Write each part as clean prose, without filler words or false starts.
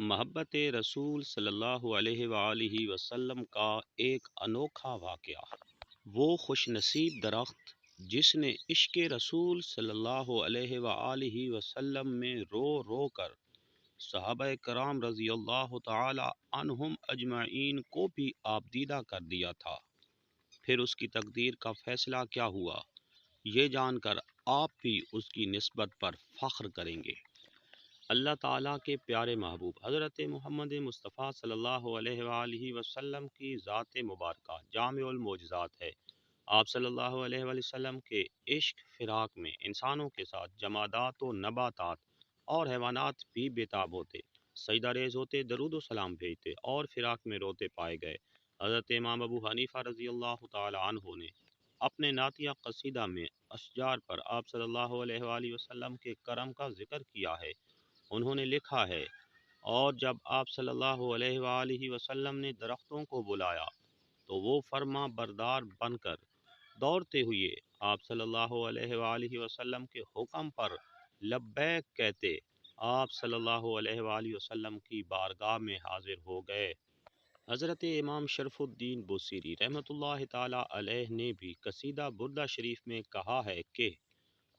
محبت رسول صلی اللہ علیہ وآلہ وسلم کا ایک انوکھا واقعہ۔ وہ خوش نصیب درخت جس نے عشق رسول صلی اللہ علیہ وآلہ وسلم میں رو رو کر صحابہ کرام رضی اللہ تعالی عنہم اجمعین کو بھی آبدیدہ کر دیا تھا۔ پھر اس کی تقدیر کا فیصلہ کیا ہوا، یہ جان کر آپ بھی اس کی نسبت پر فخر کریں گے۔ اللہ تعالیٰ کے پیارے محبوب حضرت محمد مصطفیٰ صلی اللہ علیہ وآلہ وسلم کی ذات مبارکہ جامع المعجزات ہے۔ آپ صلی اللہ علیہ وآلہ وسلم کے عشق فراق میں انسانوں کے ساتھ جمادات و نباتات اور حیوانات بھی بےتاب ہوتے، سجدہ ریز ہوتے، درود و سلام بھیجتے اور فراق میں روتے پائے گئے۔ حضرت امام ابو حنیفہ رضی اللہ تعالی عنہ نے اپنے نعتیہ قصیدہ میں اشجار پر آپ صلی اللہ علیہ وآلہ وسلم کے کرم کا ذکر کیا ہے۔ انہوں نے لکھا ہے، اور جب آپ صلی اللہ علیہ وآلہ وسلم نے درختوں کو بلایا تو وہ فرما بردار بن کر دوڑتے ہوئے آپ صلی اللہ علیہ وآلہ وسلم کے حکم پر لبیک کہتے آپ صلی اللہ علیہ وآلہ وسلم کی بارگاہ میں حاضر ہو گئے۔ حضرت امام شرف الدین بوصیری رحمۃ اللہ تعالی علیہ نے بھی قصیدہ بردہ شریف میں کہا ہے کہ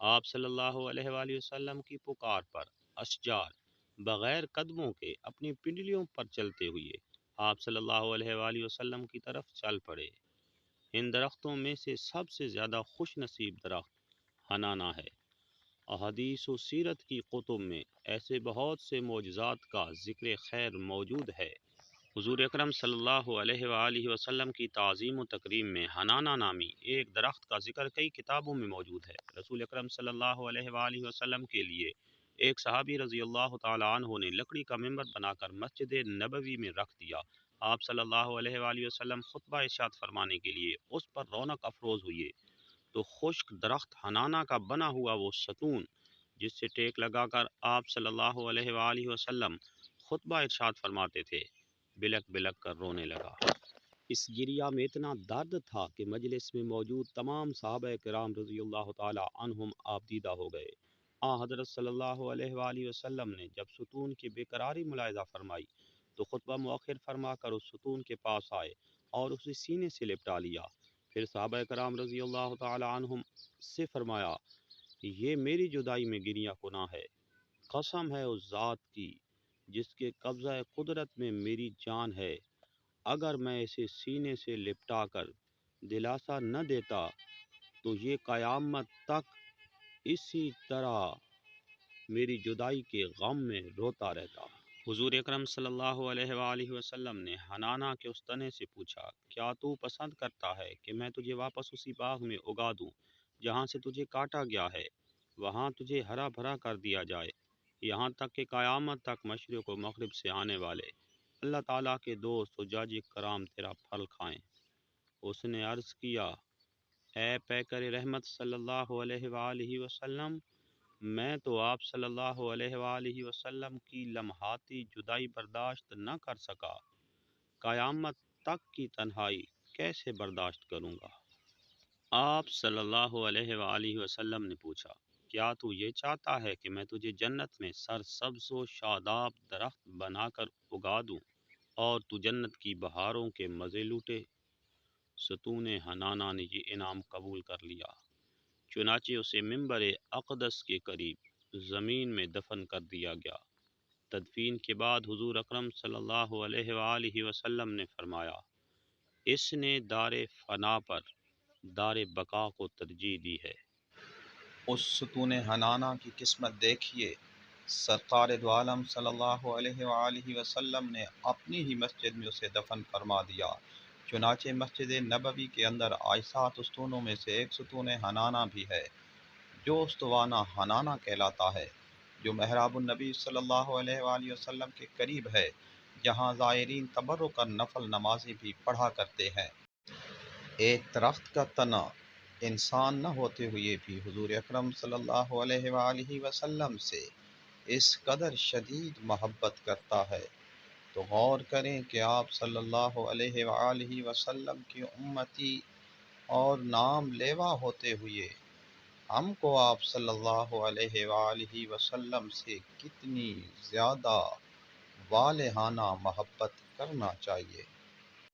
آپ صلی اللہ علیہ وآلہ وسلم کی پکار پر اشجار بغیر قدموں کے اپنی پنڈلیوں پر چلتے ہوئے آپ صلی اللہ علیہ وآلہ وسلم کی طرف چل پڑے۔ ان درختوں میں سے سب سے زیادہ خوش نصیب درخت حنانا ہے۔ احادیث و سیرت کی کتب میں ایسے بہت سے معجزات کا ذکر خیر موجود ہے۔ حضور اکرم صلی اللہ علیہ وآلہ وسلم کی تعظیم و تکریم میں حنانا نامی ایک درخت کا ذکر کئی کتابوں میں موجود ہے۔ رسول اکرم صلی اللہ علیہ وآلہ وسلم کے لیے ایک صحابی رضی اللہ تعالی عنہ نے لکڑی کا ممبر بنا کر مسجد نبوی میں رکھ دیا۔ آپ صلی اللہ علیہ وآلہ وسلم خطبہ ارشاد فرمانے کے لیے اس پر رونق افروز ہوئے تو خشک درخت حنانا کا بنا ہوا وہ ستون جس سے ٹیک لگا کر آپ صلی اللہ علیہ وآلہ وسلم خطبہ ارشاد فرماتے تھے، بلک بلک کر رونے لگا۔ اس گریہ میں اتنا درد تھا کہ مجلس میں موجود تمام صحابہ کرام رضی اللہ تعالی عنہم آبدیدہ ہو گئے۔ حضرت صلی اللہ علیہ وآلہ وسلم نے جب ستون کی بے قراری ملاحظہ فرمائی تو خطبہ مؤخر فرما کر اس ستون کے پاس آئے اور اسے سینے سے لپٹا لیا۔ پھر صحابہ کرام رضی اللہ تعالی عنہم سے فرمایا، یہ میری جدائی میں گریہ کنا ہے، قسم ہے اس ذات کی جس کے قبضہ قدرت میں میری جان ہے، اگر میں اسے سینے سے لپٹا کر دلاسا نہ دیتا تو یہ قیامت تک اسی طرح میری جدائی کے غم میں روتا رہتا۔ حضور اکرم صلی اللہ علیہ وآلہ وسلم نے حنانا کے اس تنے سے پوچھا، کیا تو پسند کرتا ہے کہ میں تجھے واپس اسی باغ میں اگا دوں جہاں سے تجھے کاٹا گیا ہے، وہاں تجھے ہرا بھرا کر دیا جائے، یہاں تک کہ قیامت تک مشرق و مغرب سے آنے والے اللہ تعالیٰ کے دوست و جاج کرام تیرا پھل کھائیں۔ اس نے عرض کیا، اے پیکر رحمت صلی اللہ علیہ وآلہ وسلم، میں تو آپ صلی اللہ علیہ وآلہ وسلم کی لمحاتی جدائی برداشت نہ کر سکا، قیامت تک کی تنہائی کیسے برداشت کروں گا؟ آپ صلی اللہ علیہ وآلہ وسلم نے پوچھا، کیا تو یہ چاہتا ہے کہ میں تجھے جنت میں سرسبز و شاداب درخت بنا کر اگا دوں اور تو جنت کی بہاروں کے مزے لوٹے؟ ستون حنانا نے یہ انعام قبول کر لیا، چنانچہ اسے ممبر اقدس کے قریب زمین میں دفن کر دیا گیا۔ تدفین کے بعد حضور اکرم صلی اللہ علیہ وآلہ وسلم نے فرمایا، اس نے دار فنا پر دار بقا کو ترجیح دی ہے۔ اس ستون حنانا کی قسمت دیکھیے، سرکار دو عالم صلی اللہ علیہ وآلہ وسلم نے اپنی ہی مسجد میں اسے دفن فرما دیا۔ چنانچہ مسجد نبوی کے اندر آئسات ستونوں میں سے ایک ستون حنانا بھی ہے، جو استوانہ حنانا کہلاتا ہے، جو محراب النبی صلی اللہ علیہ وآلہ وسلم کے قریب ہے، جہاں زائرین تبرک اور نفل نمازی بھی پڑھا کرتے ہیں۔ ایک درخت کا تنا انسان نہ ہوتے ہوئے بھی حضور اکرم صلی اللہ علیہ وآلہ وسلم سے اس قدر شدید محبت کرتا ہے تو غور کریں کہ آپ صلی اللہ علیہ وآلہ وسلم کی امتی اور نام لیوا ہوتے ہوئے ہم کو آپ صلی اللہ علیہ وآلہ وسلم سے کتنی زیادہ والہانہ محبت کرنا چاہیے۔